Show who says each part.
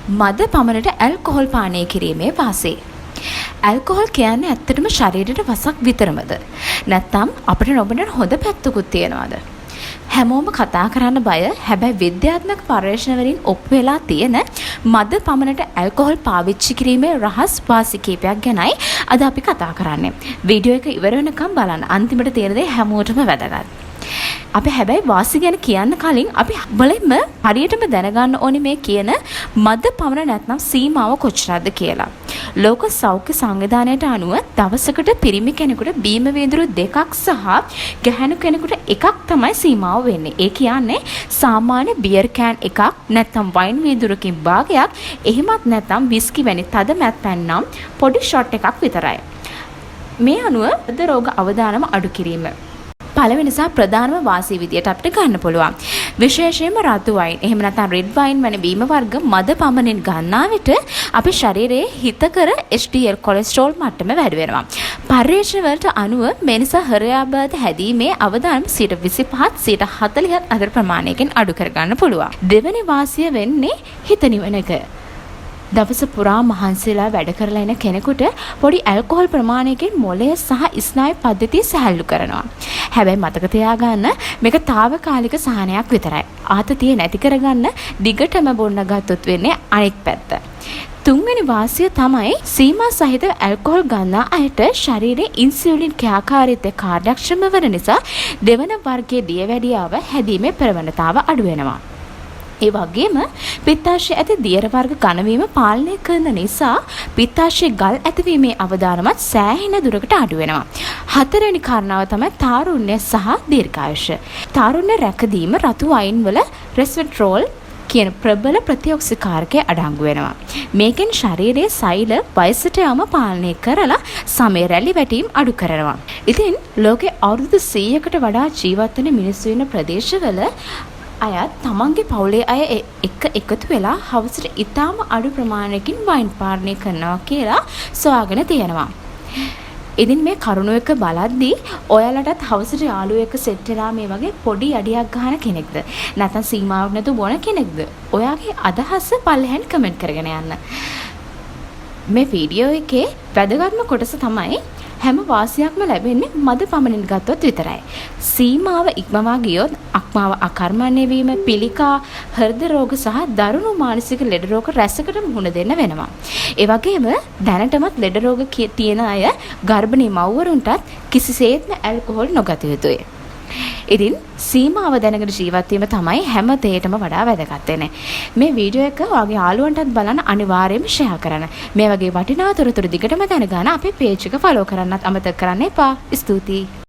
Speaker 1: මද පමණට ඇල්කොහොල් පානය කිරීමේ වාසි. ඇල්කොහොල් කියන්නේ ඇත්තටම ශරීරයට වසක් විතරමද? නැත්නම් අපිට නොබන හොඳ පැත්තකුත් තියනවාද? හැමෝම කතා කරන්න බය. හැබැයි විද්‍යාත්මක පර්යේෂණ වලින් ඔප්පු වෙලා තියෙන මද පමණට ඇල්කොහොල් පාවිච්චි කිරීමේ රහස් වාසි කීපයක් ගැනයි අද අපි කතා කරන්නේ. වීඩියෝ එක ඉවර වෙනකම් බලන්න. අන්තිමට තියෙන දේ හැමෝටම වැදගත්. අපි හැබැයි වාසි ගැන කියන්න කලින් අපි බලෙන්න හරියටම දැනගන්න ඕනේ මේ කියන මද පමණ නැත්නම් සීමාව කොච්චරද කියලා. ලෝක සෞඛ්‍ය සංවිධානයට අනුව දවසකට පිරිමි කෙනෙකුට බීම වීදුරු 2ක් සහ ගැහැණු කෙනෙකුට 1ක් තමයි සීමාව වෙන්නේ. ඒ කියන්නේ සාමාන්‍ය බියර් කෑන් එකක් නැත්නම් වයින් වීදුරකින් භාගයක් එහෙමත් නැත්නම් විස්කි වැනි තද මත් පැන්නම් පොඩි ෂොට් එකක් විතරයි. මේ අනුව හෘද රෝග අවදානම අඩු කිරීම පළවෙනි සහ ප්‍රධානම වාසි විදියට අපිට ගන්න පුළුවන්. විශේෂයෙන්ම රතු වයින් එහෙම නැත්නම් රෙඩ් වයින් වැනි බීම වර්ග මද පමණින් ගන්නා විට අපේ ශරීරයේ හිතකර HDL කොලෙස්ටරෝල් මට්ටම වැඩි වෙනවා. පර්යේෂණ වලට අනුව මේ නිසා හෘදයාබාධ හැදීමේ අවදානම් 25%ත් 40%ත් අතර ප්‍රමාණයකින් අඩු කර ගන්න පුළුවන්. දෙවෙනි වාසිය වෙන්නේ හිත නිවන එක. දවස පුරා මහන්සිලා වැඩ කරලා එන කෙනෙකුට පොඩි ඇල්කොහොල් ප්‍රමාණයකින් මොළය සහ ස්නායු පද්ධතිය සැහැල්ලු කරනවා. හැබැයි මතක තියාගන්න මේක తాවකාලික සහනයක් විතරයි. ආතතිය නැති කරගන්න දිගටම බොන්න ගත්තොත් වෙන්නේ අනෙක් පැත්ත. තුන්වෙනි වාසිය තමයි සීමා සහිත ඇල්කොහොල් ගන්නා අයට ශරීරයේ ඉන්සියුලින් ක්‍රියාකාරීත්වය කාර්යක්ෂම වන නිසා දෙවන වර්ගයේ දියවැඩියාව හැදීමේ ප්‍රවණතාව අඩු වෙනවා. ඒ වගේම පිත්තාශය ඇති දියර වර්ග ඝනවීම පාලනය කරන නිසා පිත්තාශය ගල් ඇතිවීමේ අවදානමත් සෑහෙන දුරකට අඩු වෙනවා. හතරවෙනි කාරණාව තමයි තාරුණ්‍ය සහ දීර්ඝායුෂ. තාරුණ්‍ය රැකදීම රතු වයින් වල රෙස්වෙට්‍රෝල් කියන ප්‍රබල ප්‍රතිඔක්සිකාරකයේ අඩංගු වෙනවා. මේකෙන් ශරීරයේ සෛල වයසට යම පාලනය කරලා සමය රැලි වැටීම් අඩු කරනවා. ඉතින් ලෝකේ අවුරුදු 100කට වඩා ජීවත් වෙන මිනිස්සු ඉන්න ප්‍රදේශවල අයත් තමන්ගේ පවුලේ අය එක්ක එකතු වෙලා හවසට ඉතාම අඩු ප්‍රමාණයකින් වයින් පානය කරනවා කියලා සොයාගෙන තියෙනවා. ඉතින් මේ කරුණු එක බලද්දී ඔයාලටත් හවසට යාළුවෝ එක්ක සෙට් වෙලා මේ වගේ පොඩි අඩියක් ගන්න කෙනෙක්ද නැත්නම් සීමාවක් නැතුව බොන කෙනෙක්ද? ඔයාගේ අදහස පල්ලෙහෙන් කමෙන්ට් කරගෙන යන්න. මේ වීඩියෝ එකේ වැදගත්ම කොටස තමයි හැම වාසියක්ම ලැබෙන්නේ මද පමණින් ගත්තොත් විතරයි. සීමාව ඉක්මවා ගියොත් අක්මාව අකර්මණ්‍ය වීම, පිළිකා, හෘද රෝග සහ දරුණු මානසික ලෙඩ රෝග රැසකට මුහුණ දෙන්න වෙනවා. ඒ වගේම දැනටමත් ලෙඩ රෝග තියෙන අය ගර්භණී මව්වරුන්ටත් කිසිසේත්ම ඇල්කොහොල් නොගත යුතුයි. ඉතින් සීමාව දැනගෙන ජීවත් වීම තමයි හැම දෙයකටම වඩා වැදගත් වෙන්නේ. මේ වීඩියෝ එක ඔයාගේ යාළුවන්ටත් බලන්න අනිවාර්යයෙන්ම ෂෙයා කරන්න. මේ වගේ වටිනා තොරතුරු දිගටම දැනගන්න අපේ පේජ් එක ෆලෝ කරන්නත් අමතක කරන්න එපා. ස්තුතියි.